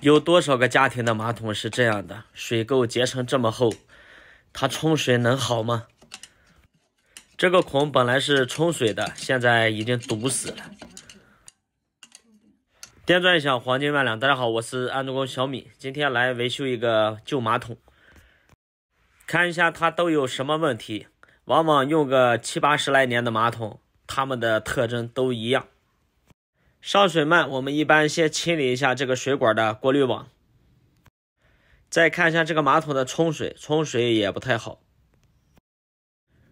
有多少个家庭的马桶是这样的？水垢结成这么厚，它冲水能好吗？这个孔本来是冲水的，现在已经堵死了。电钻响，黄金万两。大家好，我是安装工小米，今天来维修一个旧马桶，看一下它都有什么问题。往往用个70、80来年的马桶，它们的特征都一样。上水慢，我们一般先清理一下这个水管的过滤网，再看一下这个马桶的冲水也不太好。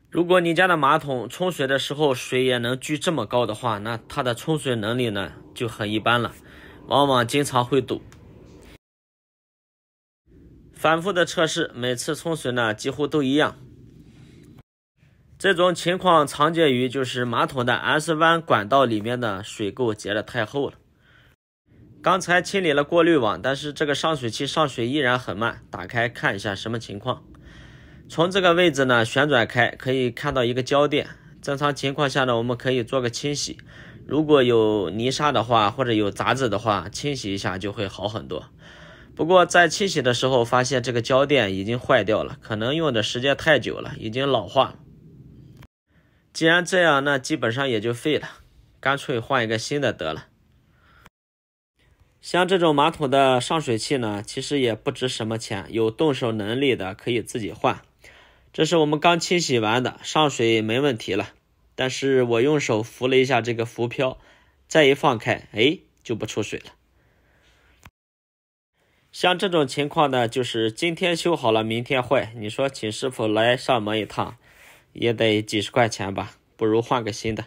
如果你家的马桶冲水的时候水也能聚这么高的话，那它的冲水能力呢就很一般了，往往经常会堵。反复的测试，每次冲水呢几乎都一样。这种情况常见于就是马桶的 S 弯管道里面的水垢结得太厚了。刚才清理了过滤网，但是这个上水器上水依然很慢，打开看一下什么情况。从这个位置呢旋转开，可以看到一个胶垫。正常情况下呢，我们可以做个清洗，如果有泥沙的话或者有杂质的话，清洗一下就会好很多。不过在清洗的时候发现这个胶垫已经坏掉了，可能用的时间太久了，已经老化了。既然这样，那基本上也就废了，干脆换一个新的得了。像这种马桶的上水器呢，其实也不值什么钱，有动手能力的可以自己换。这是我们刚清洗完的，上水没问题了，但是我用手扶了一下这个浮漂，再一放开，就不出水了。像这种情况呢，就是今天修好了明天坏，你说请师傅来上门一趟也得几十块钱吧，不如换个新的，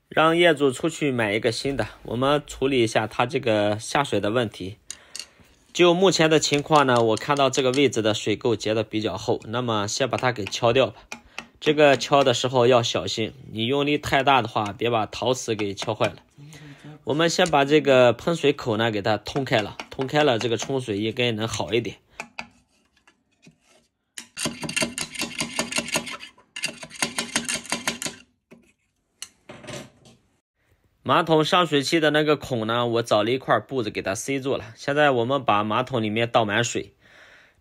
让业主出去买一个新的，我们处理一下他这个下水的问题。就目前的情况呢，我看到这个位置的水垢结得比较厚，那么先把它给敲掉吧。这个敲的时候要小心，你用力太大的话，别把陶瓷给敲坏了。我们先把这个喷水口呢给它通开了，这个冲水应该能好一点。马桶上水器的那个孔呢，我找了一块布子给它塞住了。现在我们把马桶里面倒满水，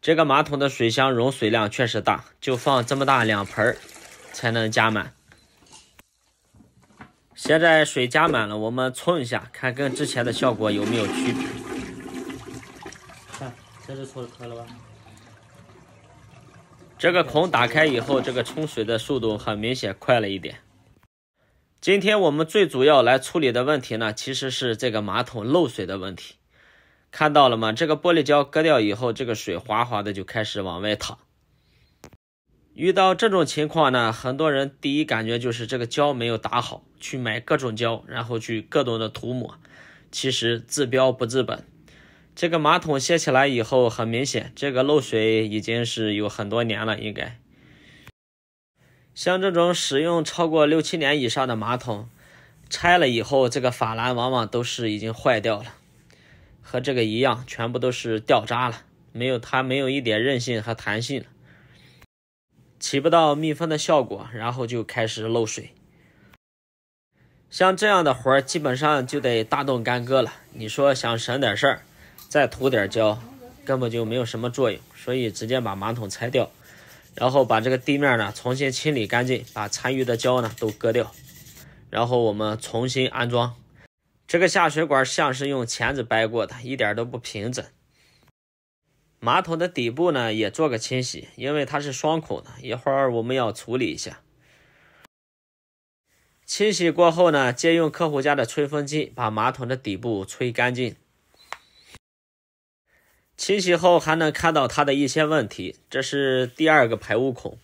这个马桶的水箱容水量确实大，就放这么大2盆才能加满。现在水加满了，我们冲一下，看跟之前的效果有没有区别。看，这是冲开了吧？这个孔打开以后，这个冲水的速度很明显快了一点。今天我们最主要来处理的问题呢，其实是这个马桶漏水的问题。看到了吗？这个玻璃胶割掉以后，这个水滑滑的就开始往外淌。遇到这种情况呢，很多人第一感觉就是这个胶没有打好，去买各种胶，然后去各种的涂抹，其实治标不治本。这个马桶卸起来以后，很明显这个漏水已经是有很多年了，应该。像这种使用超过6、7年以上的马桶，拆了以后这个法兰往往都是已经坏掉了，和这个一样，全部都是掉渣了，它没有一点韧性和弹性了，起不到密封的效果，然后就开始漏水。像这样的活儿基本上就得大动干戈了，你说想省点事儿，再涂点胶，根本就没有什么作用，所以直接把马桶拆掉，然后把这个地面呢重新清理干净，把残余的胶呢都割掉，然后我们重新安装。这个下水管像是用钳子掰过的，一点都不平整。马桶的底部呢也做个清洗，因为它是双孔的，一会儿我们要处理一下。清洗过后呢，借用客户家的吹风机把马桶的底部吹干净。清洗后还能看到它的一些问题，这是第2个排污孔，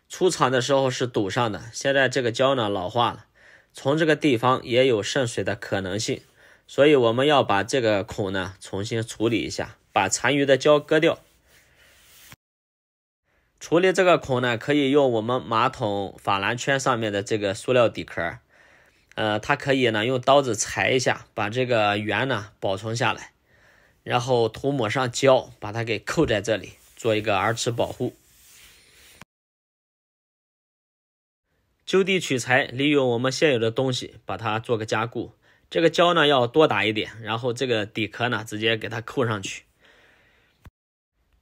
出厂的时候是堵上的，现在这个胶呢老化了，从这个地方也有渗水的可能性，所以我们要把这个孔呢重新处理一下，把残余的胶割掉。处理这个孔呢，可以用我们马桶法兰圈上面的这个塑料底壳，它可以呢用刀子裁一下，把这个圆呢保存下来，然后涂抹上胶，把它给扣在这里，做一个耳齿保护。就地取材，利用我们现有的东西把它做个加固，这个胶呢要多打一点，然后这个底壳呢直接给它扣上去。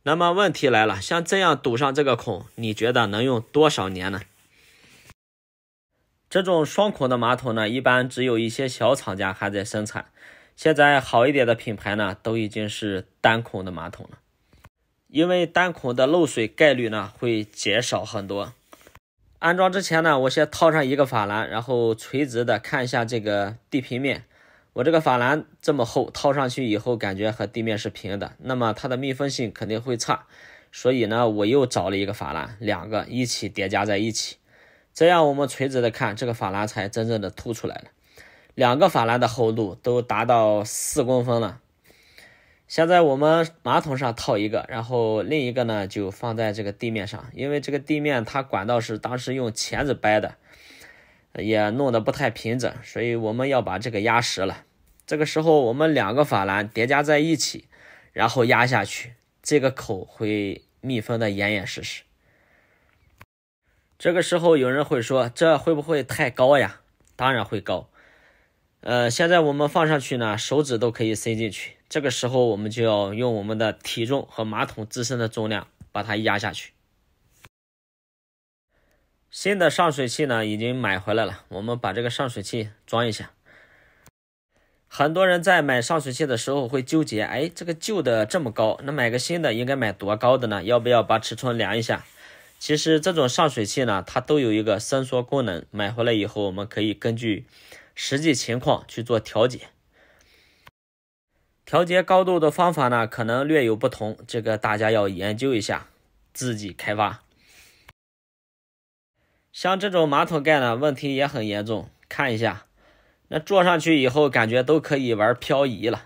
那么问题来了，像这样堵上这个孔，你觉得能用多少年呢？这种双孔的马桶呢，一般只有一些小厂家还在生产，现在好一点的品牌呢，都已经是单孔的马桶了。因为单孔的漏水概率呢会减少很多。安装之前呢，我先套上一个法兰，然后垂直的看一下这个地平面。我这个法兰这么厚，套上去以后感觉和地面是平的，那么它的密封性肯定会差，所以呢我又找了一个法兰，两个一起叠加在一起，这样我们垂直的看，这个法兰才真正的凸出来了。两个法兰的厚度都达到4公分了。现在我们马桶上套一个，然后另一个呢就放在这个地面上，因为这个地面它管道是当时用钳子掰的，也弄得不太平整，所以我们要把这个压实了。这个时候我们两个法兰叠加在一起，然后压下去，这个口会密封的严严实实。这个时候有人会说，这会不会太高呀？当然会高。现在我们放上去呢，手指都可以塞进去。这个时候我们就要用我们的体重和马桶自身的重量把它压下去。新的上水器呢已经买回来了，我们把这个上水器装一下。很多人在买上水器的时候会纠结，这个旧的这么高，那买个新的应该买多高的呢？要不要把尺寸量一下？其实这种上水器呢，它都有一个伸缩功能，买回来以后我们可以根据实际情况去做调节。调节高度的方法呢，可能略有不同，这个大家要研究一下，自己开发。像这种马桶盖呢，问题也很严重，看一下，那坐上去以后感觉都可以玩漂移了。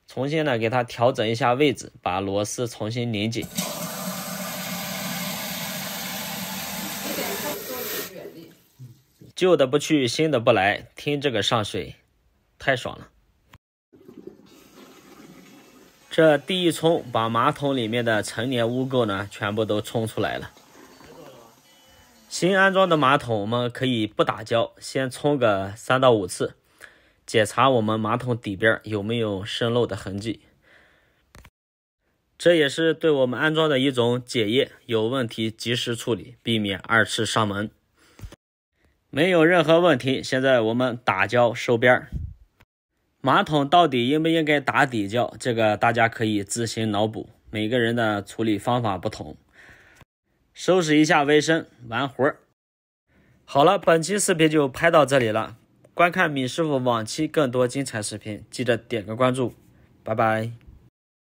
重新呢给它调整一下位置，把螺丝重新拧紧。旧的不去，新的不来，听这个上水太爽了。这第一冲把马桶里面的陈年污垢呢全部都冲出来了。新安装的马桶我们可以不打胶，先冲个3到5次，检查我们马桶底边有没有渗漏的痕迹。这也是对我们安装的一种检验，有问题及时处理，避免2次上门。没有任何问题，现在我们打胶收边。马桶到底应不应该打底胶，这个大家可以自行脑补，每个人的处理方法不同。收拾一下卫生，完活。好了，本期视频就拍到这里了。观看闵师傅往期更多精彩视频，记得点个关注，拜拜。